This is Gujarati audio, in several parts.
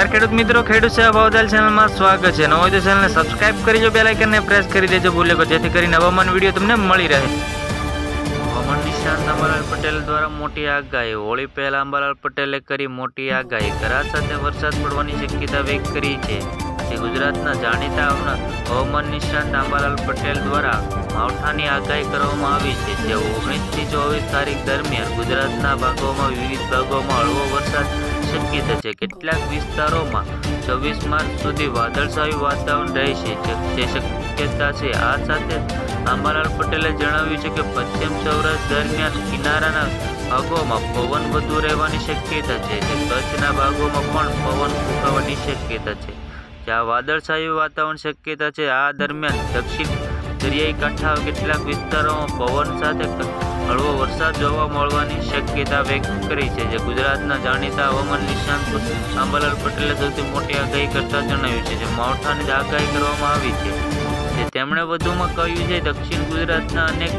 નમસ્કાર ખેડૂત મિત્રો, ખેડૂત સેવા ભાવતાલ ચેનલમાં સ્વાગત છે। ન હોય તો ચેનલને સબસ્ક્રાઇબ કરી જો, બેલ આઇકનને પ્રેસ કરી દેજો ભૂલ્યો, જેથી કરીને હવામાન વિડીયો તમને મળી રહે। હવામાન નિષ્ણાત અંબાલાલ પટેલ દ્વારા મોટી આગાહી। હોળી પહેલા અંબાલાલ પટેલે કરી મોટી આગાહી। કરાર સાથે વરસાદ પડવાની શક્યતા વ્યક્ત કરી છે। જે ગુજરાતના જાણીતા હવામાન નિષ્ણાત અંબાલાલ પટેલ દ્વારા માવઠાની આગાહી કરવામાં આવી છે। જે 19 થી 24 તારીખ દરમિયાન ગુજરાતના ભાગોમાં વિવિધ ભાગોમાં હળવો વરસાદ શક્યતા છે। કેટલાક વિસ્તારોમાં 24 માર્ચ સુધી વાદળછાયું વાતાવરણ રહેશે જે શક્યતા છે। આ સાથે અંબાલાલ પટેલે જણાવ્યું છે કે પશ્ચિમ સૌરાષ્ટ્ર દરમિયાન કિનારાના ભાગોમાં પવન વધુ રહેવાની શક્યતા છે। જે કચ્છના ભાગોમાં પણ પવન ફૂંકાવાની શક્યતા છે। જ્યાં વાદળછાયું વાતાવરણ શક્યતા છે। આ દરમિયાન દક્ષિણ દરિયાઈ કાંઠા કેટલાક વિસ્તારોમાં પવન સાથે હળવો વરસાદ જોવા મળવાની શક્યતા વ્યક્ત કરી છે। જે ગુજરાતના જાણીતા હવામાન નિષ્ણાત અંબાલાલ પટેલે સૌથી મોટી આગાહી કરતા જણાવ્યું છે। જે માવઠાની આગાહી કરવામાં આવી છે। જે તેમણે વધુમાં કહ્યું છે દક્ષિણ ગુજરાતના અનેક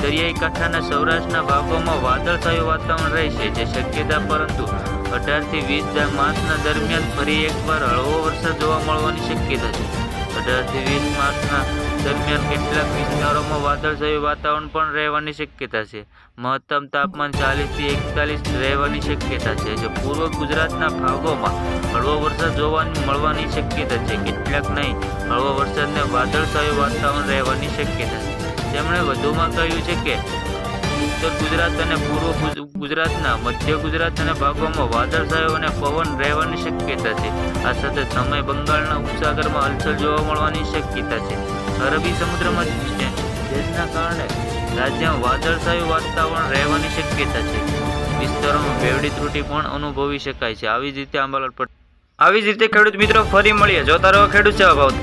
દરિયાઈ કાંઠાના સૌરાષ્ટ્રના ભાગોમાં વાદળછાયું વાતાવરણ રહેશે જે શક્યતા, પરંતુ 18 થી 20 માર્ચના દરમિયાન ફરી એકવાર હળવો વરસાદ જોવા મળવાની શક્યતા છે। 18 થી 20 માર્ચના દરમિયાન કેટલાક વિસ્તારોમાં વાદળછાયું વાતાવરણ પણ રહેવાની શક્યતા છે। મહત્તમ તાપમાન 40 થી 41 રહેવાની શક્યતા છે। જે પૂર્વ ગુજરાતના ભાગોમાં હળવો વરસાદ જોવા મળવાની શક્યતા છે। કેટલાક નહીં હળવો વરસાદને વાદળછાયું વાતાવરણ રહેવાની શક્યતા છે। તેમણે વધુમાં કહ્યું છે કે ઉત્તર ગુજરાત અને પૂર્વ ગુજરાતના મધ્ય ગુજરાતના ભાગોમાં વાદળછાયું અને પવન રહેવાની શક્યતા છે। આ સાથે સમય બંગાળના ઉપસાગરમાં હલચલ જોવા મળવાની શક્યતા છે। અરબી સમુદ્રમાં જેના કારણે રાજ્યમાં વાદળછાયું વાતાવરણ રહેવાની શક્યતા છે। વિસ્તારોમાં બેવડી ત્રુટિ પણ અનુભવી શકાય છે। આવી જ રીતે અંબાલાલ પટેલ આવી જ રીતે ખેડૂત મિત્રો ફરી મળીએ, જોતા રહો ખેડૂત સેવા ભાવ।